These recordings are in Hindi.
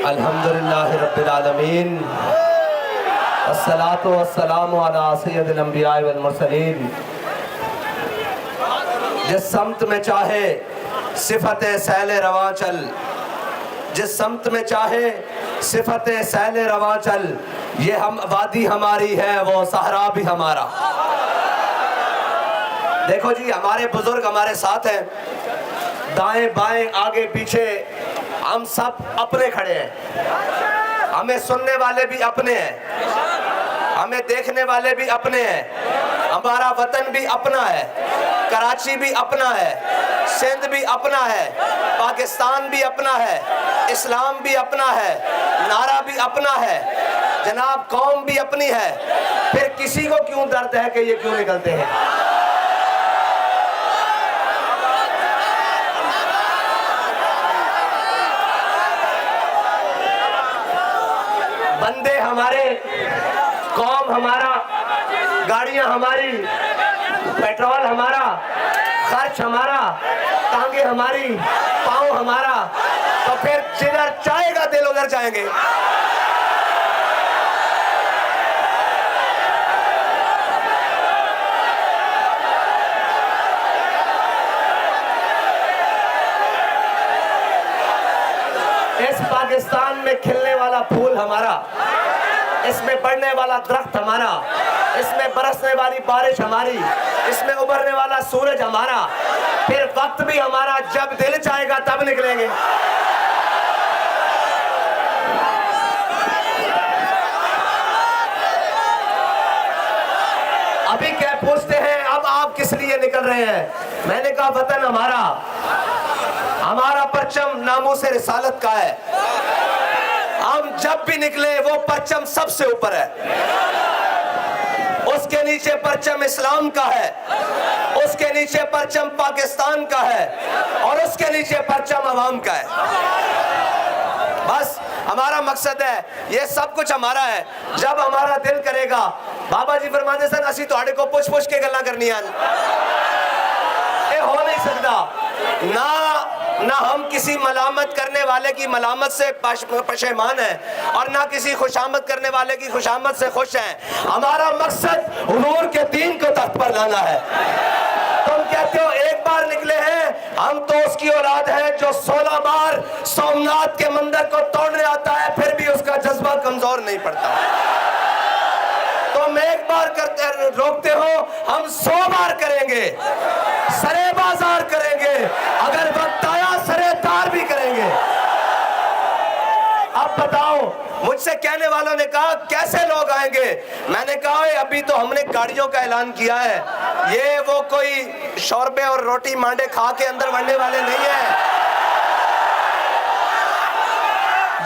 अल्हम्दुलिल्लाहि रब्बिल आलमीन अस्सलातु वस्सलामु अला सय्यदिल अंबिया वल मुरसलीन। जिस समत में चाहे सिफते सैले रवां चल, जिस समत में चाहे सिफते सैले रवां चल, ये हम वादी हमारी है वो सहरा भी हमारा। देखो जी, हमारे बुजुर्ग हमारे साथ हैं, दाएं बाएं आगे पीछे हम सब अपने खड़े हैं। हमें सुनने वाले भी अपने हैं, हमें देखने वाले भी अपने हैं। हमारा वतन भी अपना है, कराची भी अपना है, सिंध भी अपना है, पाकिस्तान भी अपना है, इस्लाम भी अपना है, नारा भी अपना है, जनाब कौम भी अपनी है। फिर किसी को क्यों दर्द है कि ये क्यों निकलते हैं? बंदे हमारे, कौम हमारा, गाड़ियां हमारी, पेट्रोल हमारा, खर्च हमारा, टांगे हमारी, पाँव हमारा, तो फिर जिधर जाएगा दिल उधर जाएंगे। इस पाकिस्तान में खिलने वाला फूल हमारा, इसमें बढ़ने वाला दरख्त हमारा, इसमें बरसने वाली बारिश हमारी, इसमें उभरने वाला सूरज हमारा। फिर वक्त भी हमारा, जब दिल चाहेगा तब निकलेंगे। अभी क्या पूछते हैं, अब आप किस लिए निकल रहे हैं? मैंने कहा वतन हमारा, हमारा परचम नामूसे रिसालत का है। हम जब भी निकले वो परचम सबसे ऊपर है, उसके नीचे परचम इस्लाम का है, उसके नीचे परचम पाकिस्तान का है, और उसके नीचे परचम अवाम का है। बस हमारा मकसद है, ये सब कुछ हमारा है। जब हमारा दिल करेगा, बाबा जी फरमाते सन असी तुहाडे को पुछ पुछ के गल्लां करनियां, ये हो नहीं सकता। ना हम किसी मलामत करने वाले की मलामत से पशेमान हैं, और ना किसी खुशामद करने वाले की खुशामद से खुश हैं। हमारा मकसद हुजूर के दीन को तख्त पर लाना है। तुम कहते हो एक बार निकले हैं, हम तो उसकी औलाद है जो 16 बार सोमनाथ के मंदिर को तोड़ने आता है, फिर भी उसका जज्बा कमजोर नहीं पड़ता। तुम एक बार करते रोकते हो, हम 100 बार करेंगे, सरे बाजार करेंगे, अगर वक्त आया सरे तार भी करेंगे। अब बताओ, मुझसे कहने वालों ने कहा कैसे लोग आएंगे? मैंने कहा अभी तो हमने गाड़ियों का ऐलान किया है, ये वो कोई शोरबे और रोटी मांडे खा के अंदर बढ़ने वाले नहीं है,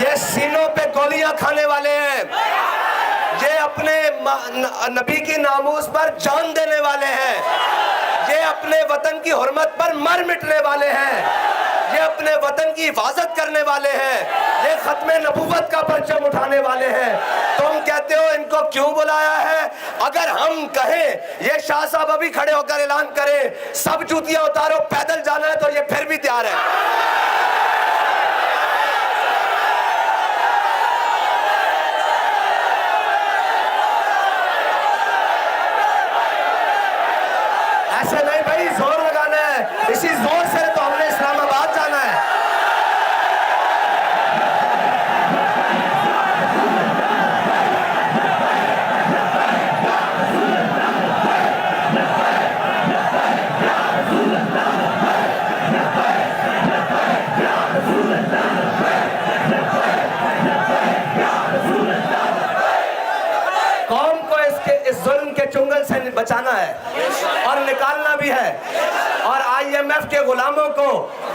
ये सीनों पे गोलियां खाने वाले हैं, ये अपने नबी की नामूस पर जान देने वाले हैं, ये अपने वतन की हुर्मत पर मर मिटने वाले हैं, ये अपने वतन की हिफाजत करने वाले हैं, ये खत्मे नबूवत का परचम उठाने वाले हैं। तुम कहते हो इनको क्यों बुलाया है? अगर हम कहें, ये शाह साहब अभी खड़े होकर ऐलान करें सब जूतियां उतारो पैदल जाना है, तो ये फिर भी तैयार है। ऐसे नहीं भाई, जोर लगाना है, इसी जोर से तो हमने इस्लामाबाद जाना है। कौम को इस जुल्म के चुंगल से बचाना है और निकालना भी है, और IMF के गुलामों को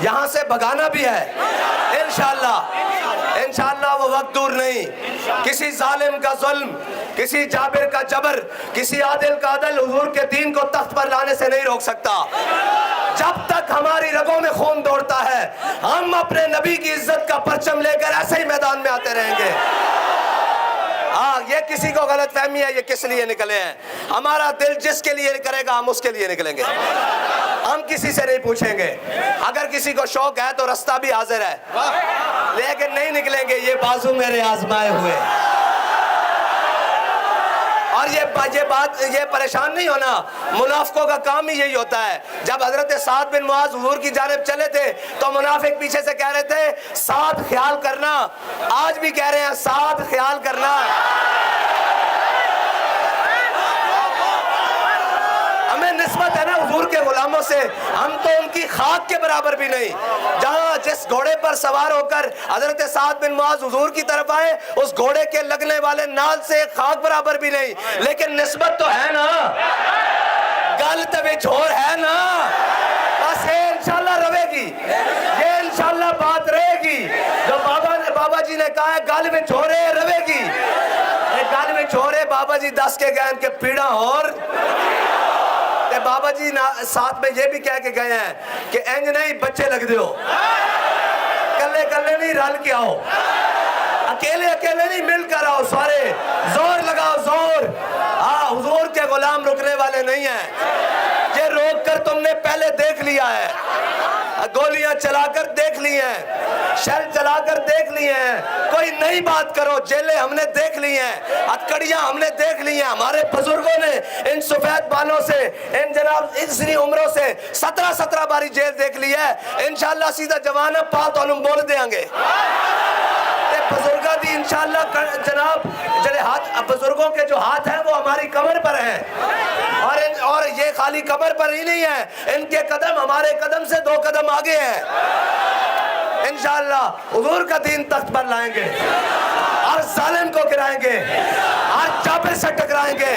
यहाँ से भगाना भी है। इंशाअल्लाह वो वक्त दूर नहीं, किसी जालिम का जुल्म, किसी जाबिर का जबर, किसी आदिल का अदल हुजूर के दीन को तख्त पर लाने से नहीं रोक सकता। जब तक हमारी रगों में खून दौड़ता है, हम अपने नबी की इज्जत का परचम लेकर ऐसे ही मैदान में आते रहेंगे। हाँ, ये किसी को गलत फहमी है, ये किस लिए निकले हैं? हमारा दिल जिसके लिए करेगा हम उसके लिए निकलेंगे। हम किसी से नहीं पूछेंगे। अगर किसी को शौक है तो रास्ता भी हाजिर है, लेकिन नहीं निकलेंगे ये बाजू मेरे आजमाए हुए। और ये परेशान नहीं होना, मुनाफिकों का काम ही यही होता है। जब हजरत साद बिन मुआज हुजूर की जानिब चले थे तो मुनाफिक पीछे से कह रहे थे साद ख्याल करना, आज भी कह रहे हैं साद ख्याल करना। हमें निस्बत है ना हुजूर के गुलामों से, हम तो उनकी खाक के बराबर भी नहीं। जहां जिस घोड़े पर सवार होकर हजरत साद बिन मुआज हुजूर की तरफ आए, उस घोड़े के लगने वाले नाल से खाक बराबर भी नहीं, लेकिन निस्बत तो है ना, गल तभी झोर है ना। बस ये इंशाल्लाह रहेगी, ये इंशाल्लाह बात रहेगी जो बाबा जी ने कहा है, गल में झोरे रहेगी। गल में झोरे बाबा जी दस के गए के पीड़ा और बाबा जी साथ में ये भी कह के गए हैं कि इंज नहीं बच्चे लग दो, कल्ले कल्ले नहीं रल के आओ, अकेले अकेले नहीं मिलकर आओ, सारे जोर लगाओ जोर। हाँ, हुजूर के गुलाम रुकने वाले नहीं हैं। ये रोक कर तुमने पहले देख लिया है, गोलियां चलाकर देख ली हैं, शेल चलाकर देख ली हैं, कोई नई बात करो, जेलें हमने देख ली हैं, हथकड़ियां हमने देख ली हैं। हमारे बुजुर्गों ने इन सफेद बालों से, इन जनाब इतनी उम्रों से 17 बारी जेल देख ली है। इंशाल्लाह सीधा जवान पाल तो हम बोल देंगे बुजुर्गों दी इंशाल्लाह जनाब जड़े हाथ, बुजुर्गों के जो हाथ हैं वो हमारी कमर पर हैं, और ये खाली कमर पर ही नहीं है, इनके कदम हमारे कदम से 2 कदम आगे हैं। इंशाल्लाह हुजूर का दीन तख्त पर लाएंगे और जालिम को गिराएंगे और जाबिर से टकराएंगे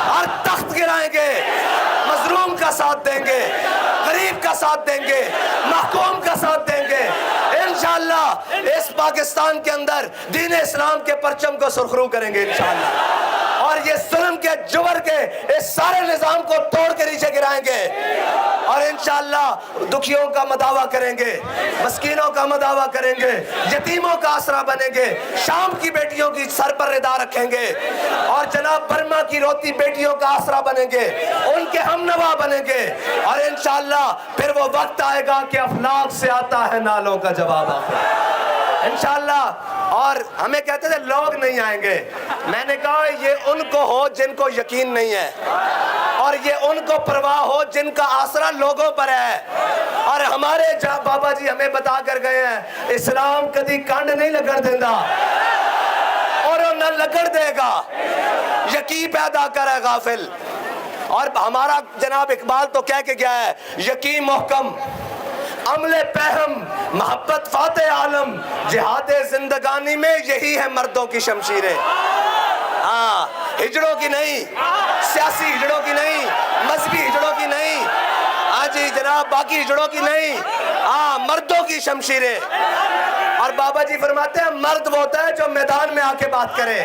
और तख्त गिराएंगे, मजलूम का साथ देंगे, गरीब का साथ देंगे, महकूम का साथ देंगे। इंशाल्लाह इस पाकिस्तान के अंदर दीन इस्लाम के परचम को सुरखरू करेंगे इंशाल्लाह, और ये जुल्म के जुबर के इस सारे निजाम को तोड़ के नीचे गिराएंगे, और इंशाल्लाह दुखियों का मदावा करेंगे, मस्कीनों का मदावा करेंगे, यतीमों का आसरा बनेंगे, शाम की बेटियों की सर पर रिदा रखेंगे, और जनाब बर्मा की रोती बेटियों का आसरा बनेंगे, उनके हमनवा बनेंगे। और इंशाल्लाह फिर वो वक्त आएगा कि अफलाक से आता है नालों का जवाब इंशाल्लाह। और हमें कहते थे लोग नहीं आएंगे, मैंने कहा ये उनको हो जिनको यकीन नहीं है, और ये उनको परवाह हो जिनका आसरा लोगों पर है। और हमारे बाबा जी हमें बता कर गए हैं, इस्लाम कभी कंड नहीं लगन देगा और न लगन देगा, यकीन पैदा करे गाफिल। और हमारा जनाब इकबाल तो कह के गया है, यकीन मोहकम अमले पहम मोहब्बत फाते आलम, जिहादे जिंदगानी में यही है मर्दों की शमशीरें। हाँ, हिजड़ों की नहीं, सियासी हिजड़ों की नहीं, मजहबी हिजड़ों की नहीं, आज जनाब बाकी हिजड़ों की नहीं, हाँ मर्दों की शमशीरें। और बाबा जी फरमाते हैं मर्द वो होता है जो मैदान में आके बात करे,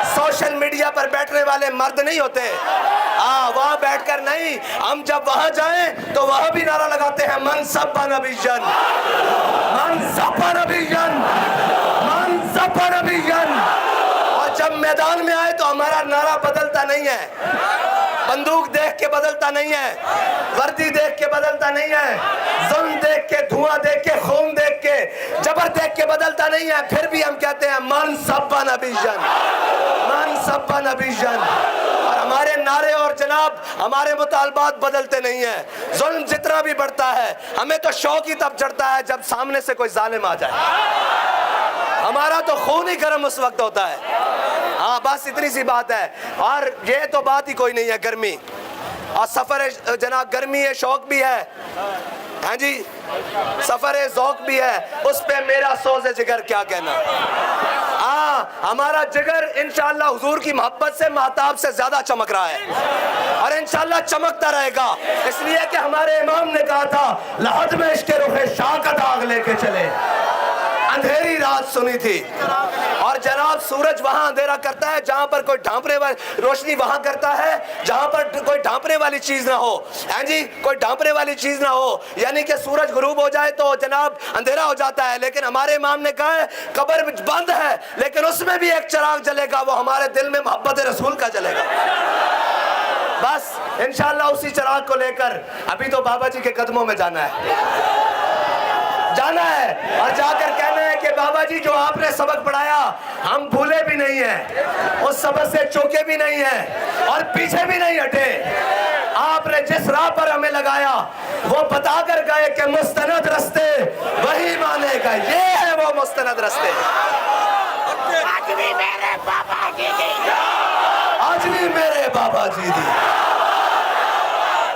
सोशल मीडिया पर बैठने वाले मर्द नहीं होते। हाँ, वहाँ बैठकर नहीं, हम जब वहाँ जाएं तो वहाँ भी नारा लगाते हैं मन सब्बा नबीजन, मन सब्बा नबीजन, मन सब्बा नबीजन। और जब मैदान में आए तो हमारा नारा बदलता नहीं है, बंदूक देख के बदलता नहीं है, वर्दी देख के बदलता नहीं है, जुल्म देख के, धुआं देख के, खून देख के, जबर देख के बदलता नहीं है। फिर भी हम कहते हैं मन सब्बा नबीजन, मन सब्बा नबीजन। और हमारे नारे और जनाब हमारे मुतालबात बदलते नहीं हैं। जुल्म जितना भी बढ़ता है, हमें तो शौक ही तब चढ़ता है जब सामने से कोई जालिम आ जाए, हमारा तो खून ही गर्म उस वक्त होता है। हाँ, बस इतनी सी बात है। और ये तो बात ही कोई नहीं है, गर्मी और सफर जनाब, गर्मी है, शौक भी है, हाँ जी, सफर ज़ौक़ भी है, उस पे मेरा सोज़े जिगर क्या कहना। हाँ, हमारा जिगर इंशाअल्लाह हुजूर की मोहब्बत से, महताब से ज्यादा चमक रहा है और इंशाअल्लाह चमकता रहेगा, इसलिए कि हमारे इमाम ने कहा था लहद में इश्क़ रुख़े शाह का दाग लेके चले, अंधेरी रात सुनी थी। और जनाब सूरज वहां अंधेरा करता है जहां पर कोई ढांपने वाली, रोशनी वहां करता है जहां पर कोई ढांपने वाली चीज ना हो, हैं जी, कोई ढांपने वाली चीज ना हो, यानी कि सूरज गुरूब हो जाए तो जनाब अंधेरा हो जाता है। लेकिन हमारे इमाम ने कहा है कब्र बंद है लेकिन उसमें भी एक चिराग जलेगा, वो हमारे दिल में मोहब्बत रसूल का जलेगा। बस इंशाल्लाह उसी चिराग को लेकर अभी तो बाबा जी के कदमों में जाना है और जाकर कहना है कि बाबा जी जो आपने सबक पढ़ाया हम भूले भी नहीं हैं, उस सबक से चूके भी नहीं हैं और पीछे भी नहीं हटे। आपने जिस राह पर हमें लगाया वो बताकर गए कि मुस्तनद रास्ते वही मानेगा, ये है वो मुस्तनद रास्ते। आज भी मेरे बाबा जी दी, आज भी मेरे बाबा जी दी,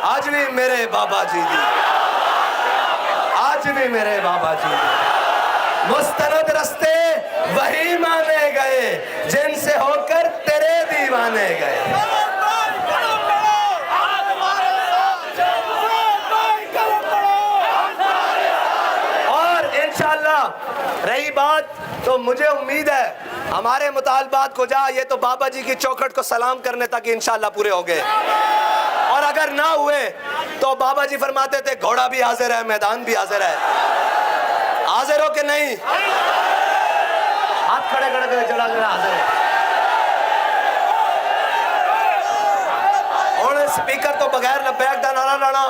आज भी मेरे बाबा जी दी, आज भी मेरे बाबा जी दी। मुस्तनद रास्ते वही माने गए जिनसे होकर तेरे दीवाने गए। और इंशाल्लाह रही बात तो मुझे उम्मीद है हमारे मुतालबात को जा ये तो बाबा जी की चौखट को सलाम करने तक इंशाल्लाह पूरे हो गए, और अगर ना हुए तो बाबा जी फरमाते थे घोड़ा भी हाजिर है, मैदान भी हाजिर है। हाजिर हो कि नहीं? हाथ खड़े खड़े चला जरा हाजिर है। और स्पीकर तो बगैर लब्बैक दा नारा लाना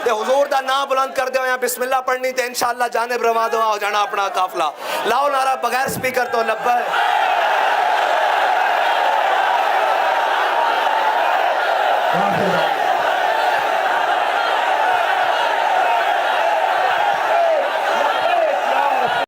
ते हुजूर दा नाम बुलंद कर दो या बिस्मिल्लाह पढ़नी ते इंशाल्लाह जानिब रवा दो हो जाना अपना काफला। लाओ नारा बगैर स्पीकर तो लब्बैक।